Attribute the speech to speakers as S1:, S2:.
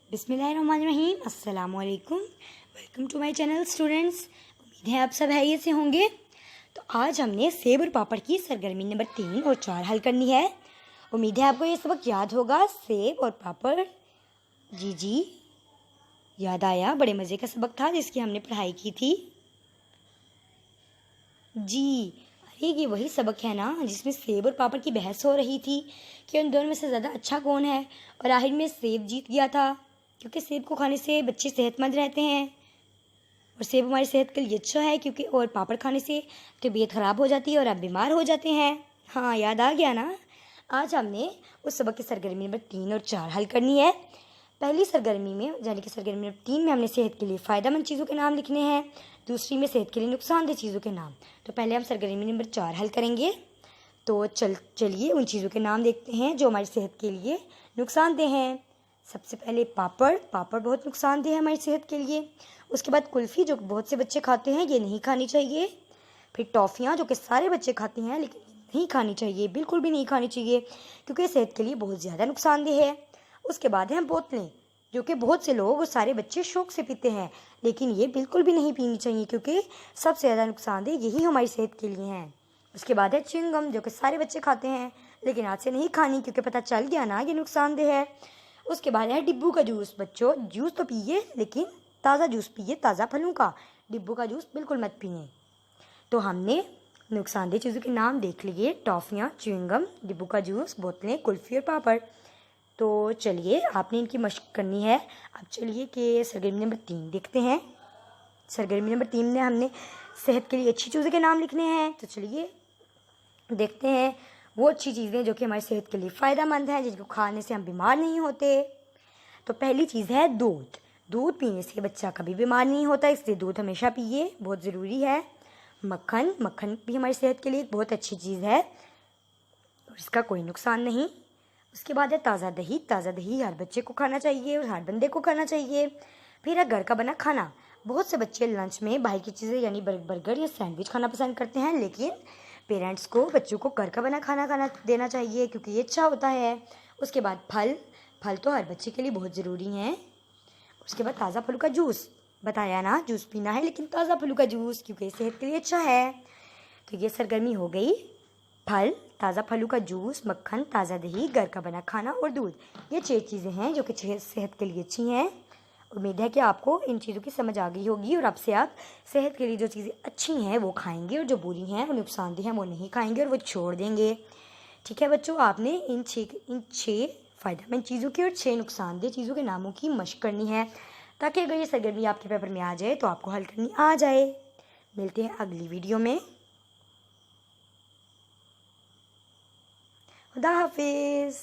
S1: बिस्मिल्लाहिर्रहमानिर्रहीम। अस्सलामुअलैकुम। Welcome to my channel students. उम्मीद है आप सब हैरियत से होंगे। तो आज हमने सेब और पापड़ की सरगर्मी नंबर 3 और 4 हल करनी है। उम्मीद है आपको ये सबक याद होगा, सेब और पापड़। जी याद आया, बड़े मज़े का सबक था जिसकी हमने पढ़ाई की थी। जी अरे ये वही सबक है ना जिसमें सेब और पापड़ की बहस हो रही थी कि उन दोनों में से ज़्यादा अच्छा कौन है, और आखिर में सेब जीत गया था क्योंकि सेब को खाने से बच्चे सेहतमंद रहते हैं और सेब हमारी सेहत के लिए अच्छा है क्योंकि, और पापड़ खाने से तबीयत ख़राब हो जाती है और आप बीमार हो जाते हैं। हाँ, याद आ गया ना। आज हमने उस सबक की सरगर्मी नंबर 3 और 4 हल करनी है। पहली सरगर्मी में यानी कि सरगर्मी नंबर 3 में हमने सेहत के लिए फ़ायदेमंद चीज़ों के नाम लिखने हैं, दूसरी में सेहत के लिए नुकसानदेह चीज़ों के नाम। तो पहले हम सरगर्मी नंबर 4 हल करेंगे। तो चलिए उन चीज़ों के नाम देखते हैं जो हमारी सेहत के लिए नुकसानदेह हैं। सबसे पहले पापड़ बहुत नुकसानदेह है हमारी सेहत के लिए। उसके बाद कुल्फ़ी, जो बहुत से बच्चे खाते हैं, ये नहीं खानी चाहिए। फिर टॉफ़ियाँ, जो कि सारे बच्चे खाते हैं लेकिन नहीं खानी चाहिए, बिल्कुल भी नहीं खानी चाहिए क्योंकि ये सेहत के लिए बहुत ज़्यादा नुकसानदेह है। उसके बाद हैं बोतलें, जो कि बहुत से लोग और सारे बच्चे शौक से पीते हैं, लेकिन ये बिल्कुल भी नहीं पीनी चाहिए क्योंकि सबसे ज़्यादा नुकसानदेह यही हमारी सेहत के लिए हैं। उसके बाद है च्युइंगम, जो कि सारे बच्चे खाते हैं लेकिन आज से नहीं खानी क्योंकि पता चल गया ना ये नुकसानदेह है। उसके बाद है डिब्बू का जूस। बच्चों, जूस तो पिए लेकिन ताज़ा जूस पिए, ताज़ा फलों का। डिब्बू का जूस बिल्कुल मत पिए। तो हमने नुकसानदेह चीज़ों के नाम देख लिए, टॉफ़ियाँ, च्युइंगम, डिब्बू का जूस, बोतलें, कुल्फ़ी और पापड़। तो चलिए आपने इनकी मशक करनी है। अब चलिए कि सरगर्मी नंबर 3 देखते हैं। सरगर्मी नंबर 3 में हमने सेहत के लिए अच्छी चीज़ों के नाम लिखने हैं। तो चलिए देखते हैं वो अच्छी चीज़ें जो कि हमारी सेहत के लिए फ़ायदेमंद हैं, जिनको खाने से हम बीमार नहीं होते। तो पहली चीज़ है दूध। दूध पीने से बच्चा कभी बीमार नहीं होता, इसलिए दूध हमेशा पिए, बहुत ज़रूरी है। मक्खन भी हमारी सेहत के लिए एक बहुत अच्छी चीज़ है और इसका कोई नुकसान नहीं। उसके बाद है ताज़ा दही। ताज़ा दही हर बच्चे को खाना चाहिए और हर बंदे को खाना चाहिए। फिर है घर का बना खाना। बहुत से बच्चे लंच में बाहर की चीज़ें यानी बर्गर या सैंडविच खाना पसंद करते हैं, लेकिन पेरेंट्स को बच्चों को घर का बना खाना देना चाहिए क्योंकि ये अच्छा होता है। उसके बाद फल तो हर बच्चे के लिए बहुत ज़रूरी हैं। उसके बाद ताज़ा फलों का जूस, बताया ना जूस पीना है लेकिन ताज़ा फलों का जूस क्योंकि सेहत के लिए अच्छा है। तो ये सरगर्मी हो गई, फल, ताज़ा फलों का जूस, मक्खन, ताज़ा दही, घर का बना खाना और दूध। ये 6 चीज़ें हैं जो कि सेहत के लिए अच्छी हैं। उम्मीद है कि आपको इन चीज़ों की समझ आ गई होगी और आपसे आप सेहत के लिए जो चीज़ें अच्छी हैं वो खाएंगे और जो बुरी हैं वो नुकसानदेह हैं वो नहीं खाएंगे और वो छोड़ देंगे। ठीक है बच्चों, आपने इन 6 फ़ायदेमंद चीज़ों की और 6 नुकसानदेह चीज़ों के नामों की मशक करनी है ताकि अगर ये सरगर्मी आपके पेपर में आ जाए तो आपको हल करनी आ जाए। मिलते हैं अगली वीडियो में। खुदा हाफिज़।